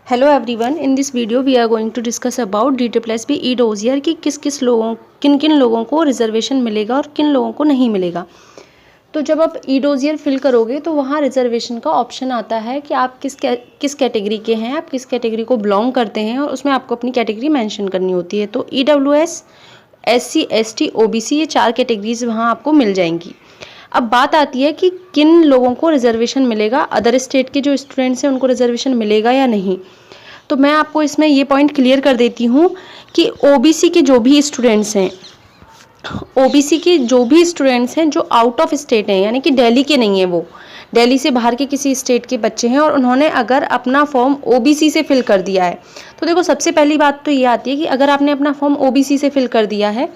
Hello everyone, in this video we are going to discuss about DSSB e dossier कि किन किन लोगों को रिजर्वेशन मिलेगा और किन लोगों को नहीं मिलेगा। तो जब आप ई डोजियर फिल करोगे तो वहाँ रिजर्वेशन का ऑप्शन आता है कि आप किस कैटेगरी के हैं, आप किस कैटेगरी को बिलोंग करते हैं और उसमें आपको अपनी कैटेगरी मेंशन करनी होती है। तो EWS, SC, ST, OBC ये 4 कैटेगरीज वहाँ आपको मिल जाएंगी। अब बात आती है कि किन लोगों को रिजर्वेशन मिलेगा, अदर स्टेट के जो स्टूडेंट्स हैं उनको रिजर्वेशन मिलेगा या नहीं। तो मैं आपको इसमें ये पॉइंट क्लियर कर देती हूँ कि ओबीसी के जो भी स्टूडेंट्स हैं जो आउट ऑफ स्टेट हैं, यानी कि दिल्ली के नहीं है, वो दिल्ली से बाहर के किसी स्टेट के बच्चे हैं और उन्होंने अगर अपना फॉर्म ओबीसी से फिल कर दिया है, तो देखो सबसे पहली बात तो ये आती है कि अगर आपने अपना फॉर्म ओबीसी से फिल कर दिया है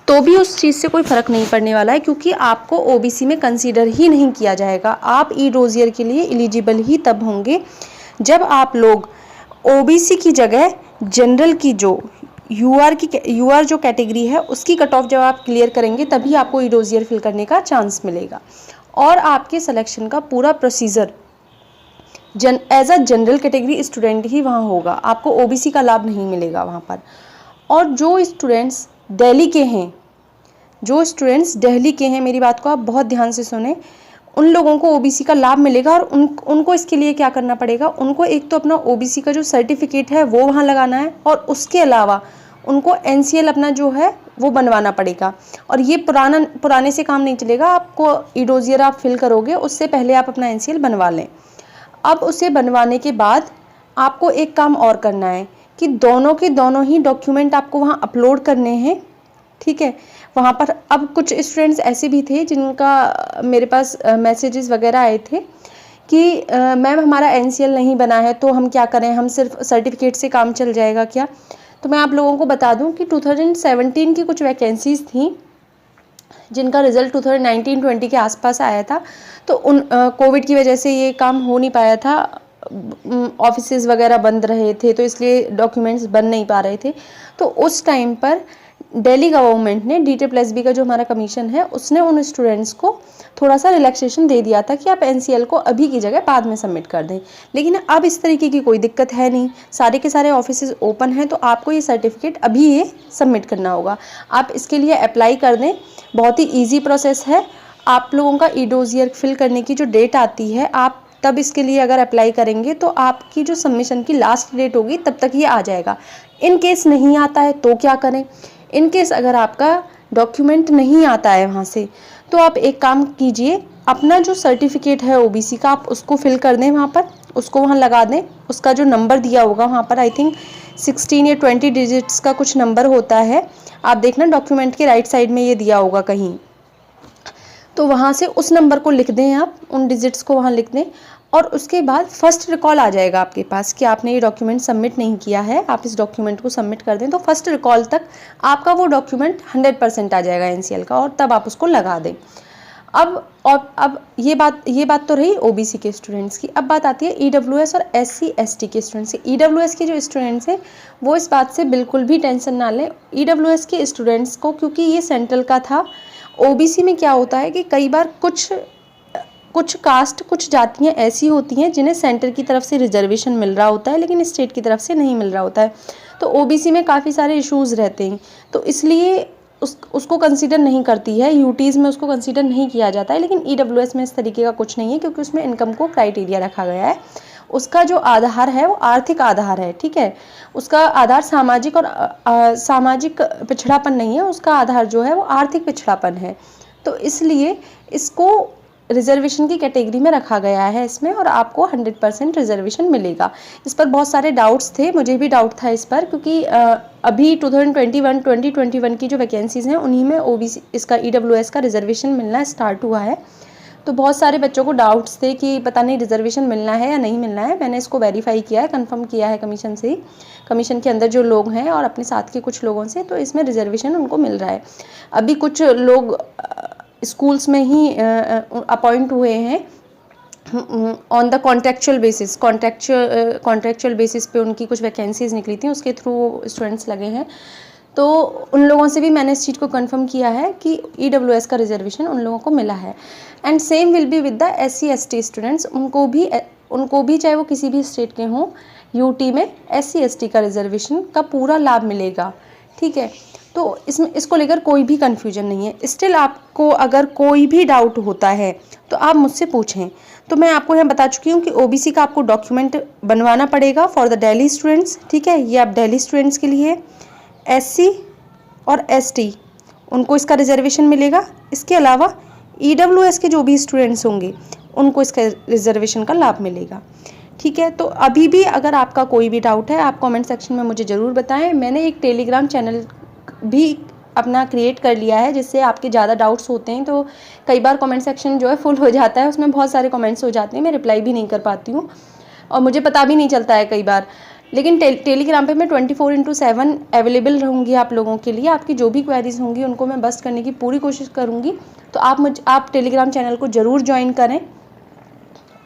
तो भी उस चीज़ से कोई फ़र्क नहीं पड़ने वाला है, क्योंकि आपको ओबीसी में कंसीडर ही नहीं किया जाएगा। आप ई डोजियर के लिए एलिजिबल ही तब होंगे जब आप लोग ओबीसी की जगह जनरल की जो यूआर जो कैटेगरी है उसकी कट ऑफ जब आप क्लियर करेंगे तभी आपको ई डोजियर फिल करने का चांस मिलेगा। और आपके सिलेक्शन का पूरा procedure as a general category student ही वहाँ होगा, आपको ओबीसी का लाभ नहीं मिलेगा वहाँ पर। और जो स्टूडेंट्स दिल्ली के हैं, मेरी बात को आप बहुत ध्यान से सुने, उन लोगों को ओबीसी का लाभ मिलेगा। और उनको इसके लिए क्या करना पड़ेगा, उनको एक तो अपना ओबीसी का जो सर्टिफिकेट है वो वहाँ लगाना है और उसके अलावा उनको एनसीएल अपना जो है वो बनवाना पड़ेगा। और ये पुराने से काम नहीं चलेगा, आपको ई डोजियर आप फिल करोगे उससे पहले आप अपना एनसीएल बनवा लें। अब उसे बनवाने के बाद आपको एक काम और करना है कि दोनों के दोनों ही डॉक्यूमेंट आपको वहाँ अपलोड करने हैं, ठीक है। वहाँ पर अब कुछ स्टूडेंट्स ऐसे भी थे जिनका मेरे पास मैसेजेस वगैरह आए थे कि मैम हमारा एनसीएल नहीं बना है तो हम क्या करें, हम सिर्फ सर्टिफिकेट से काम चल जाएगा क्या। तो मैं आप लोगों को बता दूं कि 2017 की कुछ वैकेंसीज़ थी जिनका रिज़ल्ट 2019-20 के आसपास आया था। तो उन कोविड की वजह से ये काम हो नहीं पाया था, ऑफिसेज़ वगैरह बंद रहे थे, तो इसलिए डॉक्यूमेंट्स बन नहीं पा रहे थे। तो उस टाइम पर दिल्ली गवर्नमेंट ने DSSB का जो हमारा कमीशन है उसने उन स्टूडेंट्स को थोड़ा सा रिलैक्सेशन दे दिया था कि आप एनसीएल को अभी की जगह बाद में सबमिट कर दें। लेकिन अब इस तरीके की कोई दिक्कत है नहीं, सारे के सारे ऑफिसेज ओपन हैं, तो आपको ये सर्टिफिकेट अभी ये सबमिट करना होगा। आप इसके लिए अप्लाई कर दें, बहुत ही ईजी प्रोसेस है। आप लोगों का ई डोजियर फिल करने की जो डेट आती है, आप तब इसके लिए अगर अप्लाई करेंगे तो आपकी जो सबमिशन की लास्ट डेट होगी तब तक ये आ जाएगा। इन केस नहीं आता है तो क्या करें, इन केस अगर आपका डॉक्यूमेंट नहीं आता है वहाँ से, तो आप एक काम कीजिए, अपना जो सर्टिफिकेट है ओबीसी का आप उसको फिल कर दें, वहाँ पर उसको वहाँ लगा दें। उसका जो नंबर दिया होगा वहाँ पर आई थिंक 16 या 20 डिजिट्स का कुछ नंबर होता है, आप देखना डॉक्यूमेंट के राइट साइड में ये दिया होगा कहीं, तो वहाँ से उस नंबर को लिख दें, आप उन डिजिट्स को वहाँ लिख दें। और उसके बाद फर्स्ट रिकॉल आ जाएगा आपके पास कि आपने ये डॉक्यूमेंट सबमिट नहीं किया है, आप इस डॉक्यूमेंट को सबमिट कर दें, तो फर्स्ट रिकॉल तक आपका वो डॉक्यूमेंट 100% आ जाएगा एनसीएल का, और तब आप उसको लगा दें। अब ये बात तो रही ओबीसी के स्टूडेंट्स की। अब बात आती है ईडब्ल्यूएस और SC ST के स्टूडेंट्स की। ईडब्ल्यूएस के जो स्टूडेंट्स हैं वो इस बात से बिल्कुल भी टेंशन ना लें। ईडब्ल्यूएस के स्टूडेंट्स को, क्योंकि ये सेंट्रल का था, ओबीसी में क्या होता है कि कई बार कुछ जातियां ऐसी होती हैं जिन्हें सेंटर की तरफ से रिजर्वेशन मिल रहा होता है लेकिन स्टेट की तरफ से नहीं मिल रहा होता है। तो ओबीसी में काफ़ी सारे इश्यूज़ रहते हैं, तो इसलिए उसको कंसीडर नहीं करती है, यूटीज़ में उसको कंसीडर नहीं किया जाता है। लेकिन ईडब्ल्यूएस में इस तरीके का कुछ नहीं है, क्योंकि उसमें इनकम को क्राइटेरिया रखा गया है। उसका जो आधार है वो आर्थिक आधार है, ठीक है। उसका आधार सामाजिक पिछड़ापन नहीं है, उसका आधार जो है वो आर्थिक पिछड़ापन है। तो इसलिए इसको रिजर्वेशन की कैटेगरी में रखा गया है इसमें, और आपको 100% रिजर्वेशन मिलेगा। इस पर बहुत सारे डाउट्स थे, मुझे भी डाउट था इस पर, क्योंकि अभी 2021 की जो वैकेंसीज़ हैं उन्हीं में ओबीसी इसका ईडब्ल्यूएस का रिजर्वेशन मिलना स्टार्ट हुआ है। तो बहुत सारे बच्चों को डाउट्स थे कि पता नहीं रिजर्वेशन मिलना है या नहीं मिलना है। मैंने इसको वेरीफाई किया है, कंफर्म किया है कमीशन से ही, कमीशन के अंदर जो लोग हैं और अपने साथ के कुछ लोगों से, तो इसमें रिजर्वेशन उनको मिल रहा है। अभी कुछ लोग स्कूल्स में ही अपॉइंट हुए हैं ऑन द कॉन्ट्रेक्चुअल बेसिस पे उनकी कुछ वैकेंसीज निकली थी, उसके थ्रू स्टूडेंट्स लगे हैं। तो उन लोगों से भी मैंने इस चीज़ को कंफर्म किया है कि ईडब्ल्यूएस का रिजर्वेशन उन लोगों को मिला है। And same will be with the SC ST students, उनको भी उनको भी, चाहे वो किसी भी स्टेट के हों, यूटी में SC/ST का रिजर्वेशन का पूरा लाभ मिलेगा। ठीक है, तो इसको लेकर कोई भी कन्फ्यूजन नहीं है। स्टिल आपको अगर कोई भी डाउट होता है तो आप मुझसे पूछें। तो मैं आपको यहाँ बता चुकी हूँ कि OBC का आपको डॉक्यूमेंट बनवाना पड़ेगा फॉर द दिल्ली स्टूडेंट्स। ठीक है, ये आप दिल्ली स्टूडेंट्स के लिए। SC और ST उनको इसका रिजर्वेशन मिलेगा। इसके अलावा EWS के जो भी स्टूडेंट्स होंगे उनको इसका रिजर्वेशन का लाभ मिलेगा। ठीक है, तो अभी भी अगर आपका कोई भी डाउट है आप कमेंट सेक्शन में मुझे ज़रूर बताएं। मैंने एक टेलीग्राम चैनल भी अपना क्रिएट कर लिया है, जिससे आपके ज़्यादा डाउट्स होते हैं तो कई बार कमेंट सेक्शन जो है फुल हो जाता है, उसमें बहुत सारे कमेंट्स हो जाते हैं, मैं रिप्लाई भी नहीं कर पाती हूँ और मुझे पता भी नहीं चलता है कई बार। लेकिन टेलीग्राम पे मैं 24/7 अवेलेबल रहूँगी आप लोगों के लिए। आपकी जो भी क्वेरीज होंगी उनको मैं बस्ट करने की पूरी कोशिश करूँगी। तो आप टेलीग्राम चैनल को ज़रूर ज्वाइन करें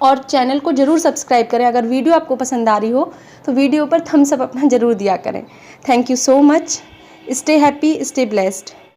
और चैनल को ज़रूर सब्सक्राइब करें। अगर वीडियो आपको पसंद आ रही हो तो वीडियो पर थम्स अप अपना ज़रूर दिया करें। Thank you so much. Stay happy, stay blessed.